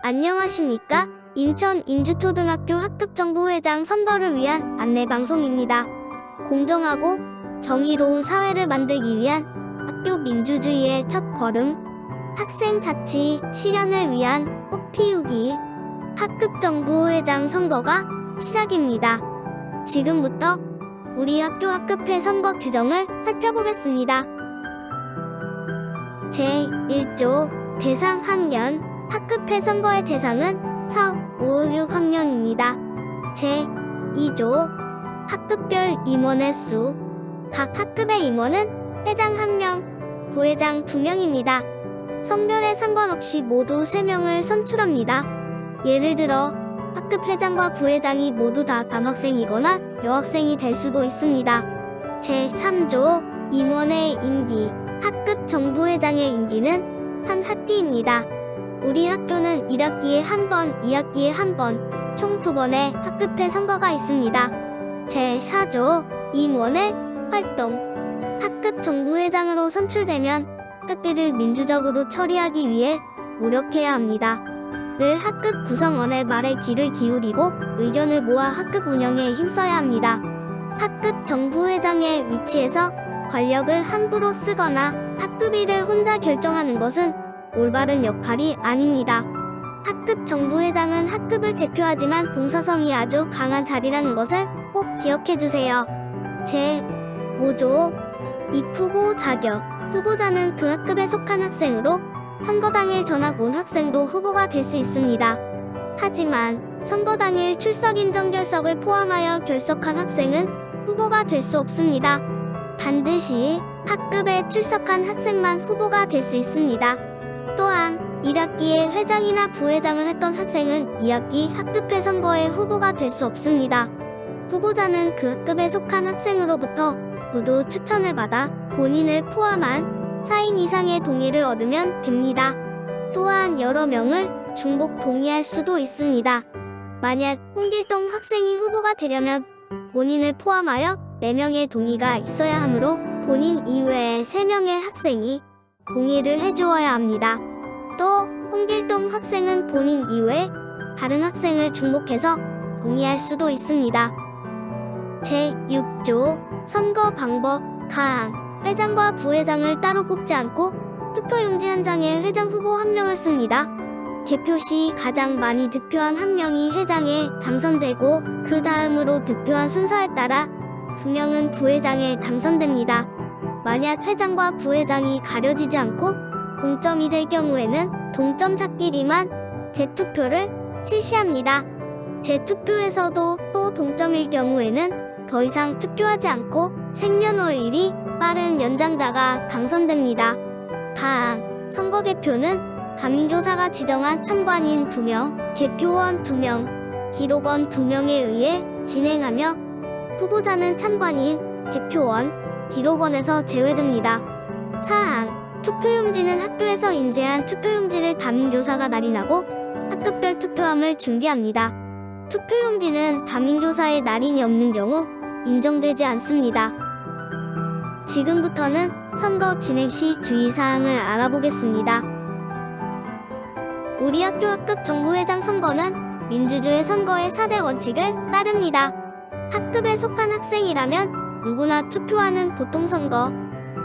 안녕하십니까? 인천 인주초등학교 학급정보회장 선거를 위한 안내방송입니다. 공정하고 정의로운 사회를 만들기 위한 학교 민주주의의 첫 걸음, 학생 자치 실현을 위한 꽃 피우기, 학급정보회장 선거가 시작입니다. 지금부터 우리 학교 학급회 선거 규정을 살펴보겠습니다. 제1조 대상 학년 학급회 선거의 대상은 4, 5, 6학년입니다. 제2조 학급별 임원의 수. 각 학급의 임원은 회장 1명, 부회장 2명입니다. 성별에 상관없이 모두 3명을 선출합니다. 예를 들어 학급 회장과 부회장이 모두 다 남학생이거나 여학생이 될 수도 있습니다. 제3조 임원의 임기. 학급 정부회장의 임기는 한 학기입니다. 우리 학교는 1학기에 1번, 2학기에 1번, 총 2번의 학급회 선거가 있습니다. 제4조 임원의 활동. 학급 정부회장으로 선출되면 학급들을 민주적으로 처리하기 위해 노력해야 합니다. 늘 학급 구성원의 말에 귀를 기울이고 의견을 모아 학급 운영에 힘써야 합니다. 학급 정부회장의 위치에서 권력을 함부로 쓰거나 학급 일을 혼자 결정하는 것은 올바른 역할이 아닙니다. 학급 정부회장은 학급을 대표하지만 봉사성이 아주 강한 자리라는 것을 꼭 기억해주세요. 제5조 입후보 자격. 후보자는 그 학급에 속한 학생으로 선거 당일 전학 온 학생도 후보가 될 수 있습니다. 하지만 선거 당일 출석 인정 결석을 포함하여 결석한 학생은 후보가 될 수 없습니다. 반드시 학급에 출석한 학생만 후보가 될 수 있습니다. 또한 1학기에 회장이나 부회장을 했던 학생은 2학기 학급회 선거에 후보가 될 수 없습니다. 후보자는 그 학급에 속한 학생으로부터 모두 추천을 받아 본인을 포함한 4인 이상의 동의를 얻으면 됩니다. 또한 여러 명을 중복 동의할 수도 있습니다. 만약 홍길동 학생이 후보가 되려면 본인을 포함하여 4명의 동의가 있어야 하므로 본인 이외에 3명의 학생이 동의를 해주어야 합니다. 또 홍길동 학생은 본인 이외에 다른 학생을 중복해서 동의할 수도 있습니다. 제6조 선거 방법 가항. 회장과 부회장을 따로 뽑지 않고 투표용지 한 장에 회장 후보 1명을 씁니다. 개표 시 가장 많이 득표한 1명이 회장에 당선되고 그 다음으로 득표한 순서에 따라 2명은 부회장에 당선됩니다. 만약 회장과 부회장이 가려지지 않고 동점이 될 경우에는 동점 찾기리만 재투표를 실시합니다. 재투표에서도 또 동점일 경우에는 더 이상 투표하지 않고 생년월일이 빠른 연장자가 당선됩니다. 가항. 선거 개표는 담임교사가 지정한 참관인 2명, 개표원 2명, 기록원 2명에 의해 진행하며 후보자는 참관인, 개표원, 기록원에서 제외됩니다. 사항. 투표용지는 학교에서 인쇄한 투표용지를 담임교사가 날인하고 학급별 투표함을 준비합니다. 투표용지는 담임교사의 날인이 없는 경우 인정되지 않습니다. 지금부터는 선거 진행 시 주의사항을 알아보겠습니다. 우리 학교 학급 정부회장 선거는 민주주의 선거의 4대 원칙을 따릅니다. 학급에 속한 학생이라면 누구나 투표하는 보통선거,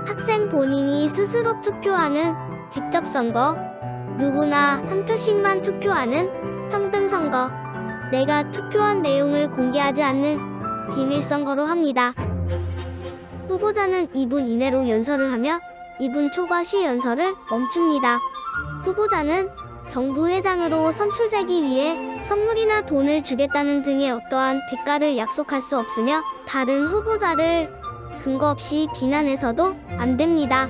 학생 본인이 스스로 투표하는 직접선거, 누구나 한 표씩만 투표하는 평등선거, 내가 투표한 내용을 공개하지 않는 비밀선거로 합니다. 후보자는 2분 이내로 연설을 하며 2분 초과 시 연설을 멈춥니다. 후보자는 정부회장으로 선출되기 위해 선물이나 돈을 주겠다는 등의 어떠한 대가를 약속할 수 없으며 다른 후보자를 근거 없이 비난해서도 안 됩니다.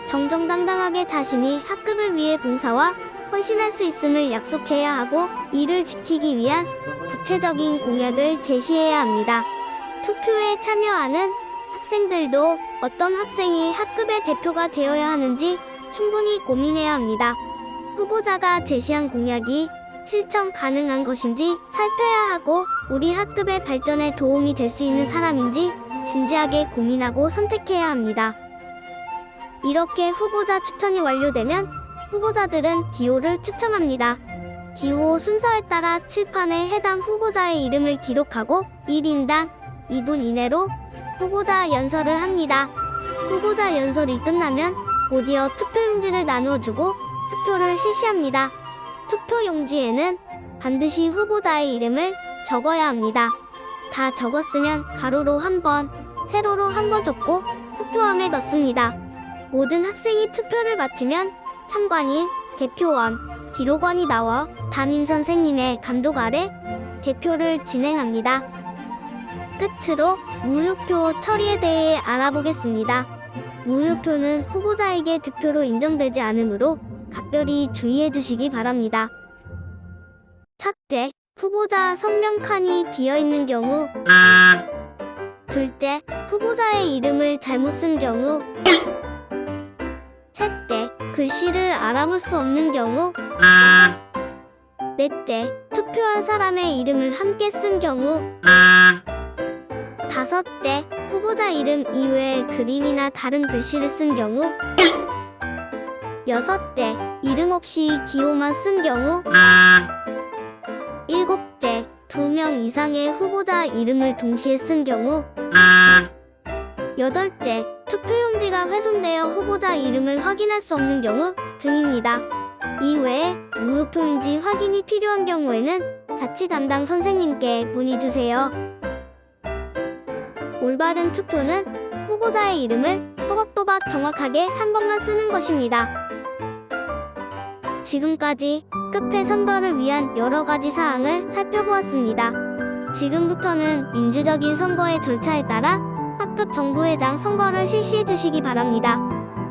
정정당당하게 자신이 학급을 위해 봉사와 헌신할 수 있음을 약속해야 하고 이를 지키기 위한 구체적인 공약을 제시해야 합니다. 투표에 참여하는 학생들도 어떤 학생이 학급의 대표가 되어야 하는지 충분히 고민해야 합니다. 후보자가 제시한 공약이 실천 가능한 것인지 살펴야 하고 우리 학급의 발전에 도움이 될 수 있는 사람인지 진지하게 고민하고 선택해야 합니다. 이렇게 후보자 추천이 완료되면 후보자들은 기호를 추첨합니다. 기호 순서에 따라 칠판에 해당 후보자의 이름을 기록하고 1인당 2분 이내로 후보자 연설을 합니다. 후보자 연설이 끝나면 곧이어 투표용지를 나누어주고 투표를 실시합니다. 투표용지에는 반드시 후보자의 이름을 적어야 합니다. 다 적었으면 가로로 한 번, 세로로 한 번 적고 투표함에 넣습니다. 모든 학생이 투표를 마치면 참관인, 대표원, 기록원이 나와 담임 선생님의 감독 아래 개표를 진행합니다. 끝으로 무효표 처리에 대해 알아보겠습니다. 무효표는 후보자에게 득표로 인정되지 않으므로 각별히 주의해 주시기 바랍니다. 첫째, 후보자 선명 칸이 비어있는 경우. 둘째, 후보자의 이름을 잘못 쓴 경우. 셋째, 글씨를 알아볼 수 없는 경우. 넷째, 투표한 사람의 이름을 함께 쓴 경우. 다섯째, 후보자 이름 이외에 그림이나 다른 글씨를 쓴 경우. 여섯째, 이름 없이 기호만 쓴 경우. 일곱째, 2명 이상의 후보자 이름을 동시에 쓴 경우. 여덟째, 투표용지가 훼손되어 후보자 이름을 확인할 수 없는 경우 등입니다. 이외에 무효표인지 확인이 필요한 경우에는 자치 담당 선생님께 문의주세요. 올바른 투표는 후보자의 이름을 또박또박 정확하게 한 번만 쓰는 것입니다. 지금까지 학급회 선거를 위한 여러 가지 사항을 살펴보았습니다. 지금부터는 민주적인 선거의 절차에 따라 학급 정부회장 선거를 실시해 주시기 바랍니다.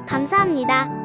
감사합니다.